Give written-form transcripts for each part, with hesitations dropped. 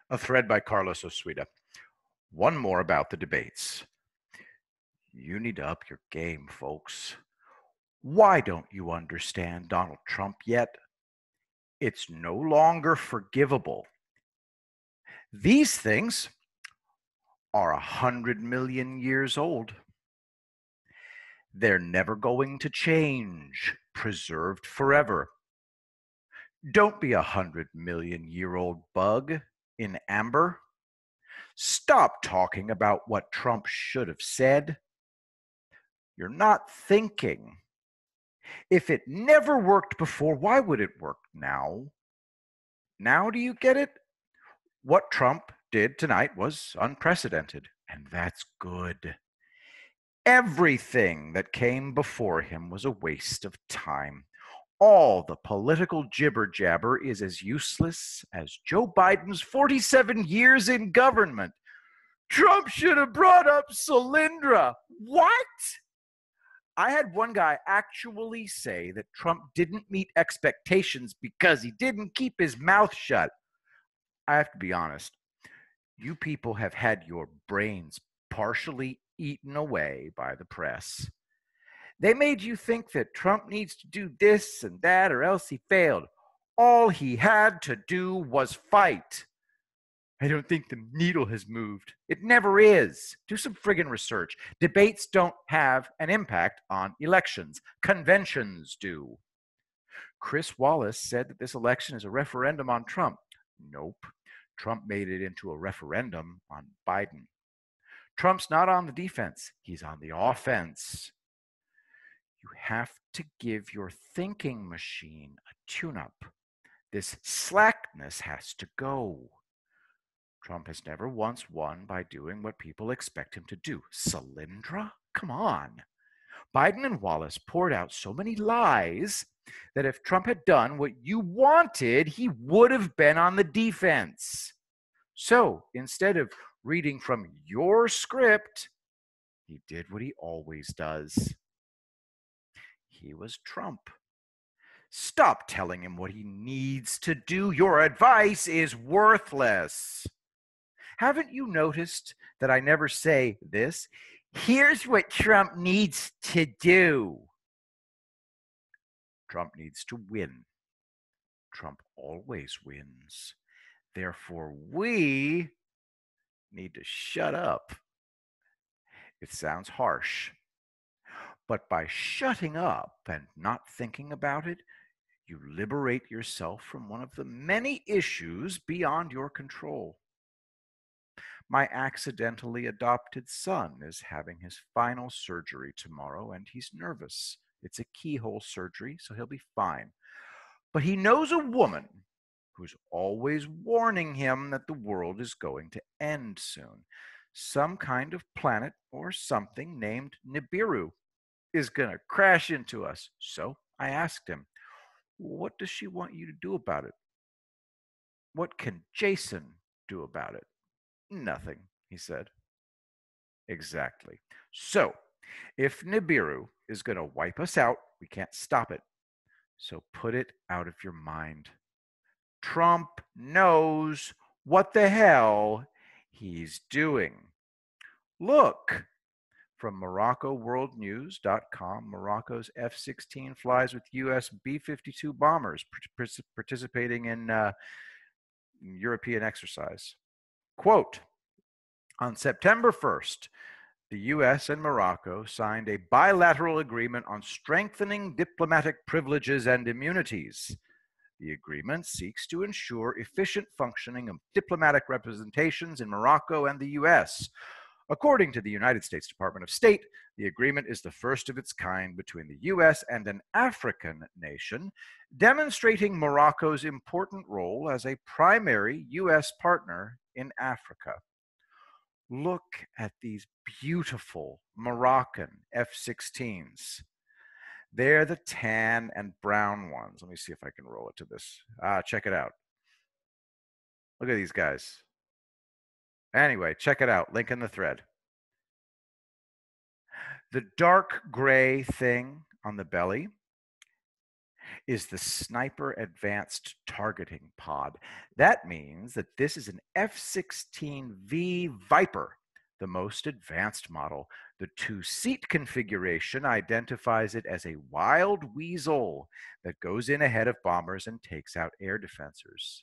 A thread by Carlos Osuida. One more about the debates. You need to up your game, folks. Why don't you understand Donald Trump yet? It's no longer forgivable. These things are 100 million years old. They're never going to change, preserved forever. Don't be 100 million-year-old bug in amber. Stop talking about what Trump should have said. You're not thinking. If it never worked before, why would it work now? Now do you get it? What Trump did tonight was unprecedented, and that's good. Everything that came before him was a waste of time. All the political jibber jabber is as useless as Joe Biden's 47 years in government. Trump should have brought up Solyndra. What? I had one guy actually say that Trump didn't meet expectations because he didn't keep his mouth shut. I have to be honest. You people have had your brains partially eaten away by the press. They made you think that Trump needs to do this and that or else he failed. All he had to do was fight. I don't think the needle has moved. It never is. Do some friggin' research. Debates don't have an impact on elections. Conventions do. Chris Wallace said that this election is a referendum on Trump. Nope. Trump made it into a referendum on Biden. Trump's not on the defense. He's on the offense. You have to give your thinking machine a tune-up. This slackness has to go. Trump has never once won by doing what people expect him to do. Solyndra? Come on. Biden and Wallace poured out so many lies that if Trump had done what you wanted, he would have been on the defense. So instead of reading from your script, he did what he always does. He was Trump. Stop telling him what he needs to do. Your advice is worthless. Haven't you noticed that I never say this? Here's what Trump needs to do. Trump needs to win. Trump always wins. Therefore, we need to shut up. It sounds harsh, but by shutting up and not thinking about it, you liberate yourself from one of the many issues beyond your control. My accidentally adopted son is having his final surgery tomorrow, and he's nervous. It's a keyhole surgery, so he'll be fine. But he knows a woman who's always warning him that the world is going to end soon. Some kind of planet or something named Nibiru is going to crash into us. So I asked him, what does she want you to do about it? What can Jason do about it? Nothing, he said. Exactly. So, if Nibiru is going to wipe us out, we can't stop it. So put it out of your mind. Trump knows what the hell he's doing. Look, from MoroccoWorldNews.com, Morocco's F-16 flies with U.S. B-52 bombers participating in European exercise. Quote, on September 1st, the U.S. and Morocco signed a bilateral agreement on strengthening diplomatic privileges and immunities. The agreement seeks to ensure efficient functioning of diplomatic representations in Morocco and the U.S. According to the United States Department of State, the agreement is the first of its kind between the U.S. and an African nation, demonstrating Morocco's important role as a primary U.S. partner in Africa. Look at these beautiful Moroccan F-16s. They're the tan and brown ones. Let me see if I can roll it to this. Check it out. Look at these guys. Anyway, check it out. Link in the thread. The dark gray thing on the belly, is the Sniper Advanced Targeting Pod. That means that this is an F-16V Viper, the most advanced model. The two-seat configuration identifies it as a wild weasel that goes in ahead of bombers and takes out air defensors.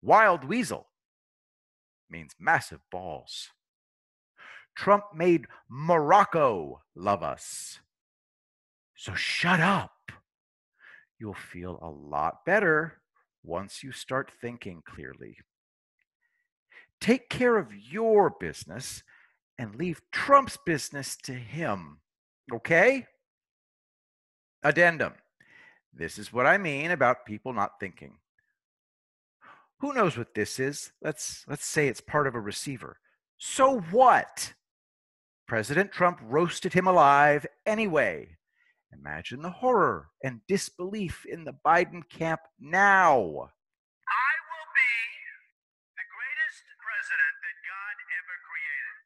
Wild weasel means massive balls. Trump made Morocco love us. So shut up. You'll feel a lot better once you start thinking clearly. Take care of your business and leave Trump's business to him. Okay? Addendum. This is what I mean about people not thinking. Who knows what this is? Let's say it's part of a receiver. So what? President Trump roasted him alive anyway. Imagine the horror and disbelief in the Biden camp now. I will be the greatest president that God ever created.